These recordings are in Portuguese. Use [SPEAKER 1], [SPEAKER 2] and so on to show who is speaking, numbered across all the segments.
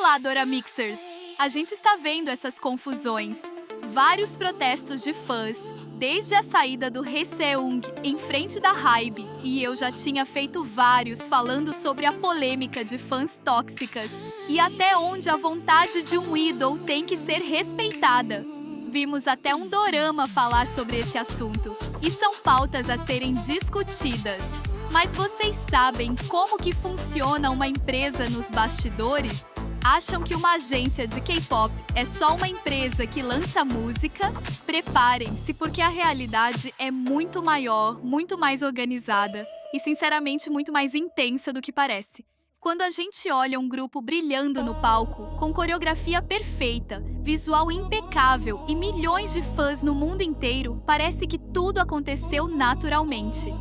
[SPEAKER 1] Olá, Dora Mixers! A gente está vendo essas confusões. Vários protestos de fãs, desde a saída do Haeseung em frente da Hybe, e eu já tinha feito vários falando sobre a polêmica de fãs tóxicas e até onde a vontade de um idol tem que ser respeitada. Vimos até um dorama falar sobre esse assunto, e são pautas a serem discutidas. Mas vocês sabem como que funciona uma empresa nos bastidores? Acham que uma agência de K-pop é só uma empresa que lança música? Preparem-se, porque a realidade é muito maior, muito mais organizada e, sinceramente, muito mais intensa do que parece. Quando a gente olha um grupo brilhando no palco, com coreografia perfeita, visual impecável e milhões de fãs no mundo inteiro, parece que tudo aconteceu naturalmente.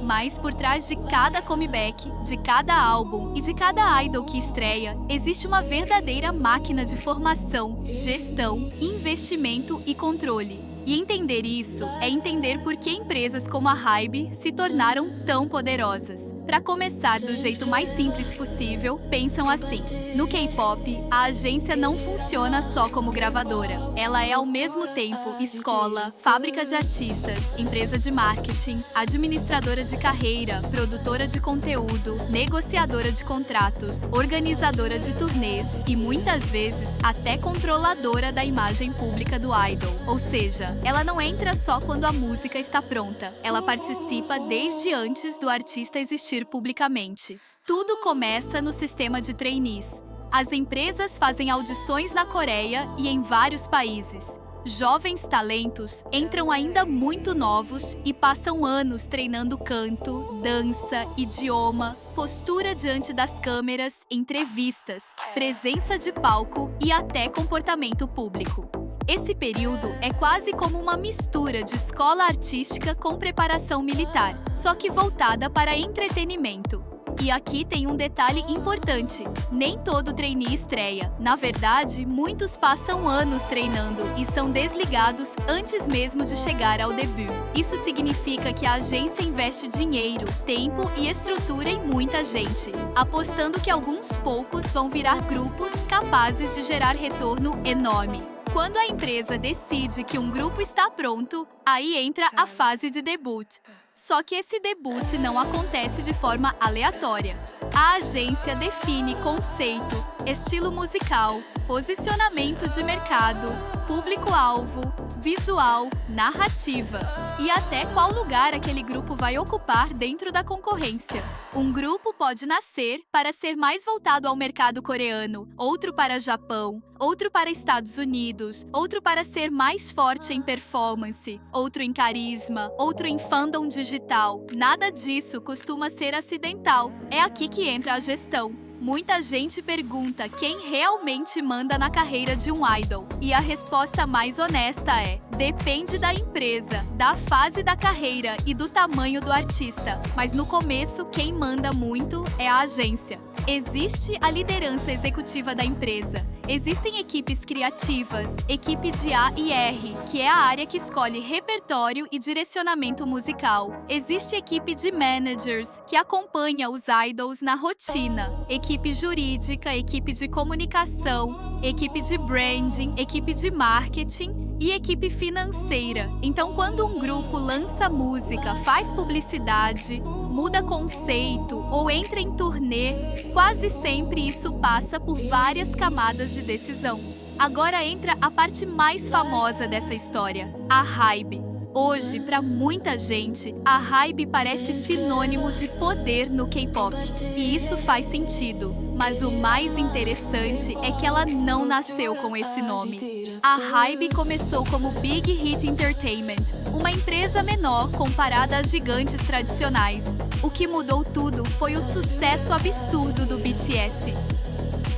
[SPEAKER 1] Mas por trás de cada comeback, de cada álbum e de cada idol que estreia, existe uma verdadeira máquina de formação, gestão, investimento e controle. E entender isso é entender por que empresas como a Hybe se tornaram tão poderosas. Para começar do jeito mais simples possível, pensam assim: no K-pop, a agência não funciona só como gravadora. Ela é ao mesmo tempo escola, fábrica de artistas, empresa de marketing, administradora de carreira, produtora de conteúdo, negociadora de contratos, organizadora de turnês e muitas vezes até controladora da imagem pública do idol. Ou seja, ela não entra só quando a música está pronta. Ela participa desde antes do artista existir publicamente. Tudo começa no sistema de trainees. As empresas fazem audições na Coreia e em vários países. Jovens talentos entram ainda muito novos e passam anos treinando canto, dança, idioma, postura diante das câmeras, entrevistas, presença de palco e até comportamento público. Esse período é quase como uma mistura de escola artística com preparação militar, só que voltada para entretenimento. E aqui tem um detalhe importante: nem todo trainee estreia. Na verdade, muitos passam anos treinando e são desligados antes mesmo de chegar ao debut. Isso significa que a agência investe dinheiro, tempo e estrutura em muita gente, apostando que alguns poucos vão virar grupos capazes de gerar retorno enorme. Quando a empresa decide que um grupo está pronto, aí entra a fase de debut. Só que esse debut não acontece de forma aleatória. A agência define conceito, estilo musical, posicionamento de mercado, público-alvo, visual, narrativa e até qual lugar aquele grupo vai ocupar dentro da concorrência. Um grupo pode nascer para ser mais voltado ao mercado coreano, outro para Japão, outro para Estados Unidos, outro para ser mais forte em performance, outro em carisma, outro em fandom digital. Nada disso costuma ser acidental. É aqui que entra a gestão. Muita gente pergunta quem realmente manda na carreira de um idol. E a resposta mais honesta é: depende da empresa, da fase da carreira e do tamanho do artista. Mas no começo, quem manda muito é a agência. Existe a liderança executiva da empresa. Existem equipes criativas, equipe de A&R, que é a área que escolhe repertório e direcionamento musical. Existe equipe de managers, que acompanha os idols na rotina. Equipe jurídica, equipe de comunicação, equipe de branding, equipe de marketing e equipe financeira. Então, quando um grupo lança música, faz publicidade, muda conceito ou entra em turnê, quase sempre isso passa por várias camadas de decisão. Agora entra a parte mais famosa dessa história, a Hybe. Hoje, para muita gente, a Hybe parece sinônimo de poder no K-pop. E isso faz sentido. Mas o mais interessante é que ela não nasceu com esse nome. A Hybe começou como Big Hit Entertainment, uma empresa menor comparada às gigantes tradicionais. O que mudou tudo foi o sucesso absurdo do BTS.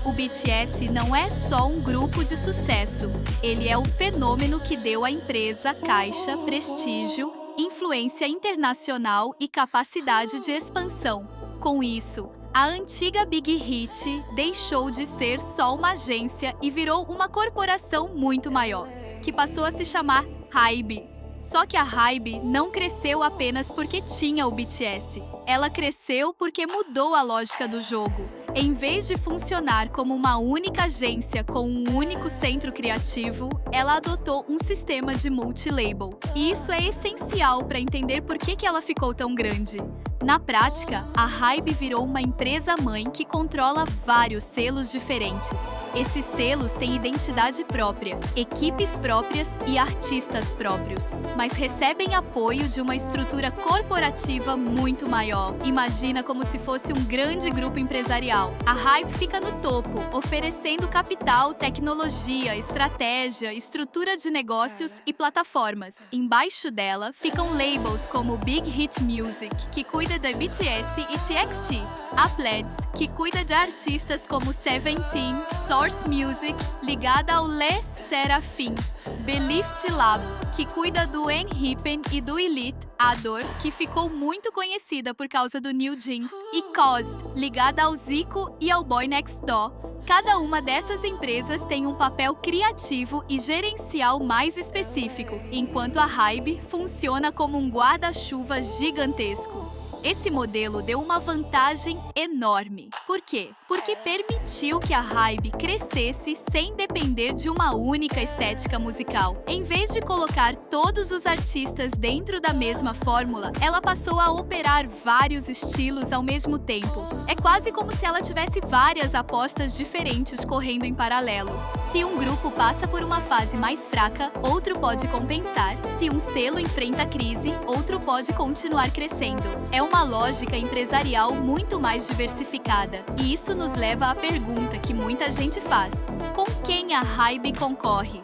[SPEAKER 1] O BTS não é só um grupo de sucesso, ele é o fenômeno que deu à empresa caixa, prestígio, influência internacional e capacidade de expansão. Com isso, a antiga Big Hit deixou de ser só uma agência e virou uma corporação muito maior, que passou a se chamar Hybe. Só que a Hybe não cresceu apenas porque tinha o BTS. Ela cresceu porque mudou a lógica do jogo. Em vez de funcionar como uma única agência com um único centro criativo, ela adotou um sistema de multi-label. E isso é essencial para entender por que ela ficou tão grande. Na prática, a Hybe virou uma empresa-mãe que controla vários selos diferentes. Esses selos têm identidade própria, equipes próprias e artistas próprios, mas recebem apoio de uma estrutura corporativa muito maior. Imagina como se fosse um grande grupo empresarial. A Hybe fica no topo, oferecendo capital, tecnologia, estratégia, estrutura de negócios e plataformas. Embaixo dela ficam labels como Big Hit Music, que cuida da BTS e TXT, a Pledz, que cuida de artistas como Seventeen, Source Music, ligada ao Le Sserafim, Belift Lab, que cuida do Enhypen e do Elite, Adore, que ficou muito conhecida por causa do New Jeans, e COS, ligada ao Zico e ao Boy Next Door. Cada uma dessas empresas tem um papel criativo e gerencial mais específico, enquanto a Hybe funciona como um guarda-chuva gigantesco. Esse modelo deu uma vantagem enorme. Por quê? Porque permitiu que a Hybe crescesse sem depender de uma única estética musical. Em vez de colocar todos os artistas dentro da mesma fórmula, ela passou a operar vários estilos ao mesmo tempo. É quase como se ela tivesse várias apostas diferentes correndo em paralelo. Se um grupo passa por uma fase mais fraca, outro pode compensar. Se um selo enfrenta crise, outro pode continuar crescendo. É uma lógica empresarial muito mais diversificada. E isso nos leva à pergunta que muita gente faz: com quem a Hybe concorre?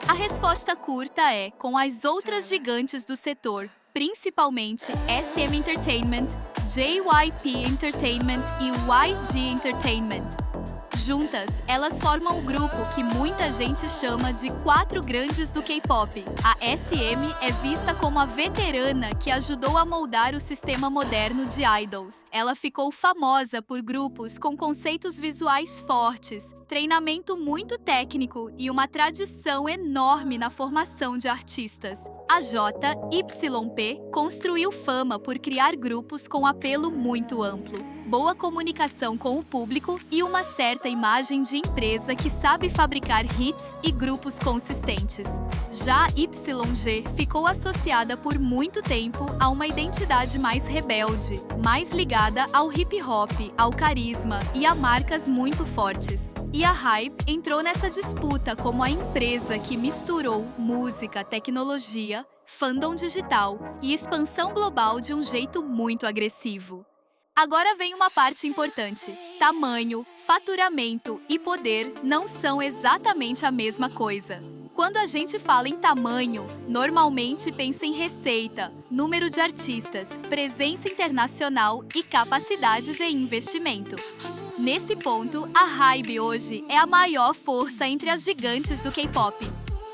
[SPEAKER 1] A resposta curta é com as outras gigantes do setor, principalmente SM Entertainment, JYP Entertainment e YG Entertainment. Juntas, elas formam um grupo que muita gente chama de 4 grandes do K-pop. A SM é vista como a veterana que ajudou a moldar o sistema moderno de idols. Ela ficou famosa por grupos com conceitos visuais fortes, treinamento muito técnico e uma tradição enorme na formação de artistas. A JYP construiu fama por criar grupos com apelo muito amplo, boa comunicação com o público e uma certa imagem de empresa que sabe fabricar hits e grupos consistentes. Já YG ficou associada por muito tempo a uma identidade mais rebelde, mais ligada ao hip hop, ao carisma e a marcas muito fortes. E a Hybe entrou nessa disputa como a empresa que misturou música, tecnologia, fandom digital e expansão global de um jeito muito agressivo. Agora vem uma parte importante. Tamanho, faturamento e poder não são exatamente a mesma coisa. Quando a gente fala em tamanho, normalmente pensa em receita, número de artistas, presença internacional e capacidade de investimento. Nesse ponto, a Hybe hoje é a maior força entre as gigantes do K-pop.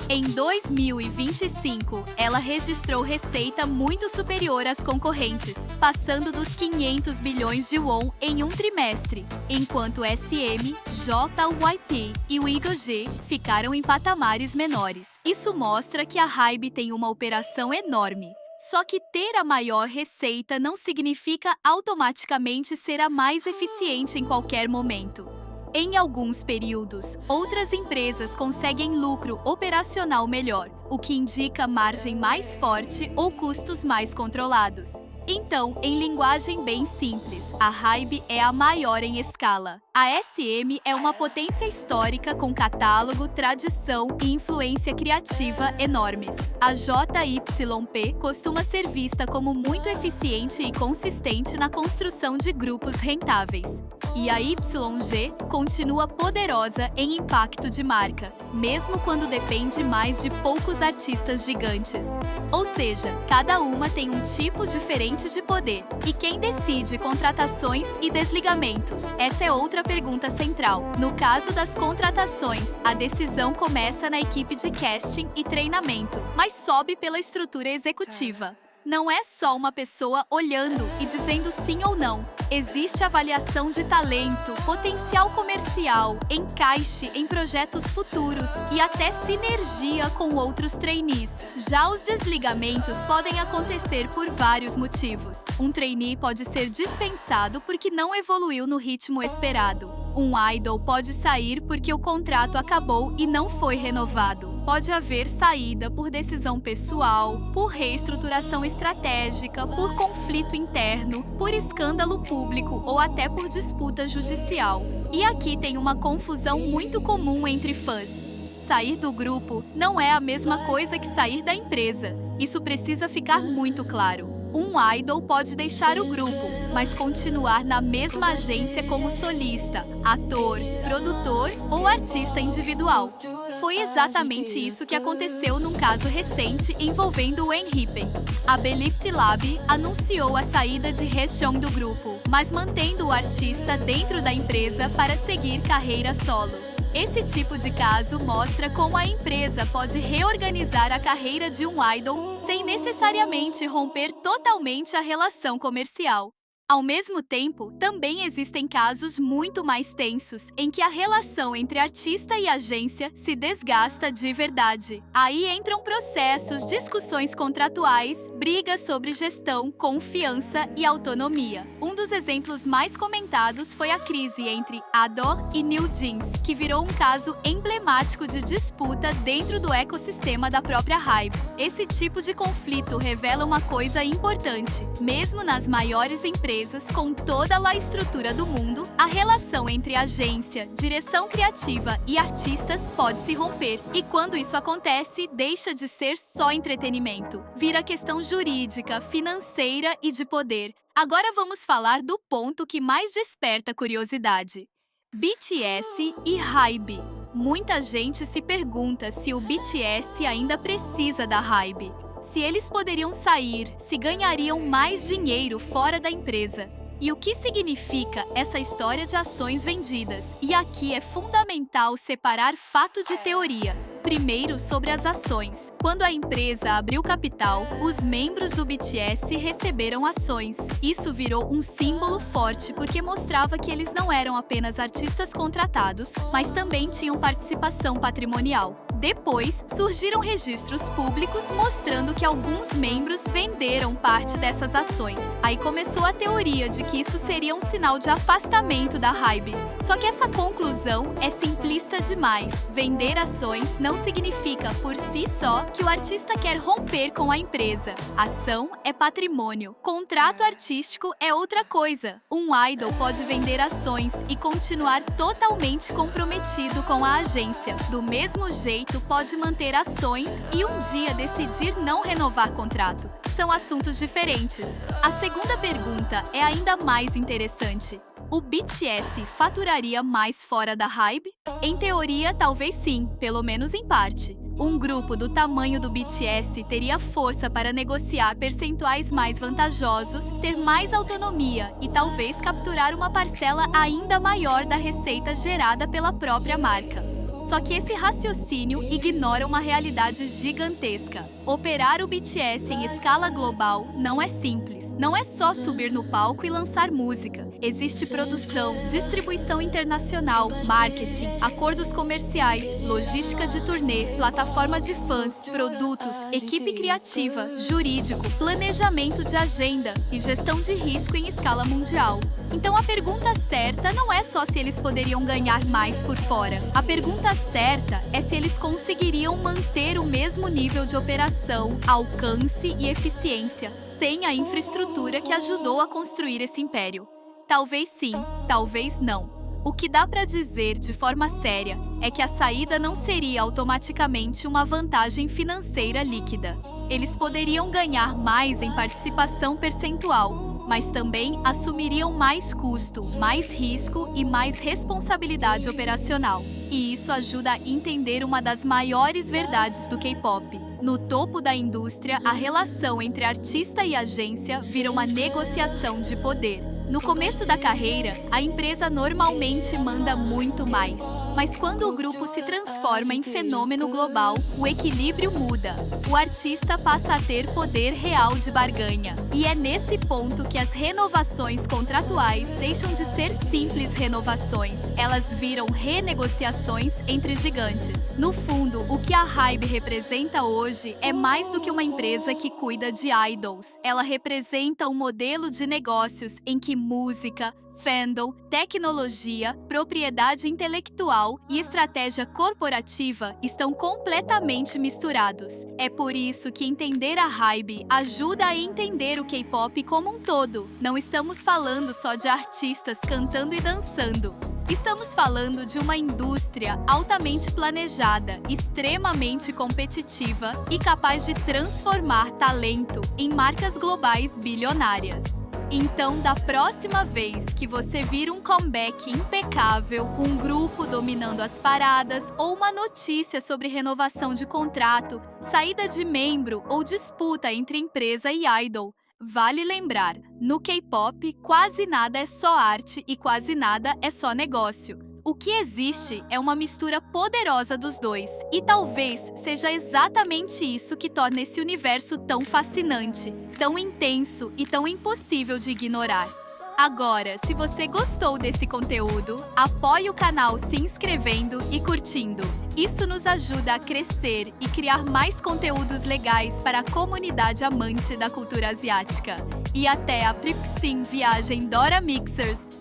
[SPEAKER 1] Em 2025, ela registrou receita muito superior às concorrentes, passando dos 500 bilhões de won em um trimestre, enquanto SM, JYP e WIGG ficaram em patamares menores. Isso mostra que a Hybe tem uma operação enorme. Só que ter a maior receita não significa automaticamente ser a mais eficiente em qualquer momento. Em alguns períodos, outras empresas conseguem lucro operacional melhor, o que indica margem mais forte ou custos mais controlados. Então, em linguagem bem simples, a Hybe é a maior em escala. A SM é uma potência histórica com catálogo, tradição e influência criativa enormes. A JYP costuma ser vista como muito eficiente e consistente na construção de grupos rentáveis. E a YG continua poderosa em impacto de marca, mesmo quando depende mais de poucos artistas gigantes. Ou seja, cada uma tem um tipo diferente de poder. E quem decide contratações e desligamentos? Essa é outra pergunta central. No caso das contratações, a decisão começa na equipe de casting e treinamento, mas sobe pela estrutura executiva. Não é só uma pessoa olhando e dizendo sim ou não. Existe avaliação de talento, potencial comercial, encaixe em projetos futuros e até sinergia com outros trainees. Já os desligamentos podem acontecer por vários motivos. Um trainee pode ser dispensado porque não evoluiu no ritmo esperado. Um idol pode sair porque o contrato acabou e não foi renovado. Pode haver saída por decisão pessoal, por reestruturação estratégica, por conflito interno, por escândalo público ou até por disputa judicial. E aqui tem uma confusão muito comum entre fãs. Sair do grupo não é a mesma coisa que sair da empresa. Isso precisa ficar muito claro. Um idol pode deixar o grupo, mas continuar na mesma agência como solista, ator, produtor ou artista individual. Foi exatamente isso que aconteceu num caso recente envolvendo o Enhypen. A Belift Lab anunciou a saída de Haesung do grupo, mas mantendo o artista dentro da empresa para seguir carreira solo. Esse tipo de caso mostra como a empresa pode reorganizar a carreira de um idol sem necessariamente romper totalmente a relação comercial. Ao mesmo tempo, também existem casos muito mais tensos em que a relação entre artista e agência se desgasta de verdade. Aí entram processos, discussões contratuais, brigas sobre gestão, confiança e autonomia. Um dos exemplos mais comentados foi a crise entre Adore e New Jeans, que virou um caso emblemático de disputa dentro do ecossistema da própria Hybe. Esse tipo de conflito revela uma coisa importante. Mesmo nas maiores empresas, com toda a estrutura do mundo, a relação entre agência, direção criativa e artistas pode se romper. E quando isso acontece, deixa de ser só entretenimento. Vira questão jurídica, financeira e de poder. Agora vamos falar do ponto que mais desperta curiosidade. BTS e Hybe. Muita gente se pergunta se o BTS ainda precisa da Hybe. Se eles poderiam sair, se ganhariam mais dinheiro fora da empresa. E o que significa essa história de ações vendidas? E aqui é fundamental separar fato de teoria. Primeiro, sobre as ações. Quando a empresa abriu capital, os membros do BTS receberam ações. Isso virou um símbolo forte porque mostrava que eles não eram apenas artistas contratados, mas também tinham participação patrimonial. Depois, surgiram registros públicos mostrando que alguns membros venderam parte dessas ações. Aí começou a teoria de que isso seria um sinal de afastamento da Hybe. Só que essa conclusão é simplista demais. Vender ações não significa, por si só, que o artista quer romper com a empresa. Ação é patrimônio. Contrato artístico é outra coisa. Um idol pode vender ações e continuar totalmente comprometido com a agência. Do mesmo jeito, pode manter ações e um dia decidir não renovar contrato. São assuntos diferentes. A segunda pergunta é ainda mais interessante. O BTS faturaria mais fora da Hybe? Em teoria, talvez sim, pelo menos em parte. Um grupo do tamanho do BTS teria força para negociar percentuais mais vantajosos, ter mais autonomia e talvez capturar uma parcela ainda maior da receita gerada pela própria marca. Só que esse raciocínio ignora uma realidade gigantesca. Operar o BTS em escala global não é simples. Não é só subir no palco e lançar música. Existe produção, distribuição internacional, marketing, acordos comerciais, logística de turnê, plataforma de fãs, produtos, equipe criativa, jurídico, planejamento de agenda e gestão de risco em escala mundial. Então a pergunta certa não é só se eles poderiam ganhar mais por fora. A pergunta certa é se eles conseguiriam manter o mesmo nível de operação, alcance e eficiência sem a infraestrutura que ajudou a construir esse império. Talvez sim, talvez não. O que dá para dizer de forma séria é que a saída não seria automaticamente uma vantagem financeira líquida. Eles poderiam ganhar mais em participação percentual, mas também assumiriam mais custo, mais risco e mais responsabilidade operacional. E isso ajuda a entender uma das maiores verdades do K-pop. No topo da indústria, a relação entre artista e agência vira uma negociação de poder. No começo da carreira, a empresa normalmente manda muito mais. Mas quando o grupo se transforma em fenômeno global, o equilíbrio muda. O artista passa a ter poder real de barganha. E é nesse ponto que as renovações contratuais deixam de ser simples renovações. Elas viram renegociações entre gigantes. No fundo, o que a Hybe representa hoje é mais do que uma empresa que cuida de idols. Ela representa um modelo de negócios em que música, fandom, tecnologia, propriedade intelectual e estratégia corporativa estão completamente misturados. É por isso que entender a Hybe ajuda a entender o K-pop como um todo. Não estamos falando só de artistas cantando e dançando. Estamos falando de uma indústria altamente planejada, extremamente competitiva e capaz de transformar talento em marcas globais bilionárias. Então, da próxima vez que você vir um comeback impecável, um grupo dominando as paradas ou uma notícia sobre renovação de contrato, saída de membro ou disputa entre empresa e idol, vale lembrar, no K-pop quase nada é só arte e quase nada é só negócio. O que existe é uma mistura poderosa dos dois, e talvez seja exatamente isso que torna esse universo tão fascinante, tão intenso e tão impossível de ignorar. Agora, se você gostou desse conteúdo, apoie o canal se inscrevendo e curtindo. Isso nos ajuda a crescer e criar mais conteúdos legais para a comunidade amante da cultura asiática. E até a próxima viagem Dora Mixers!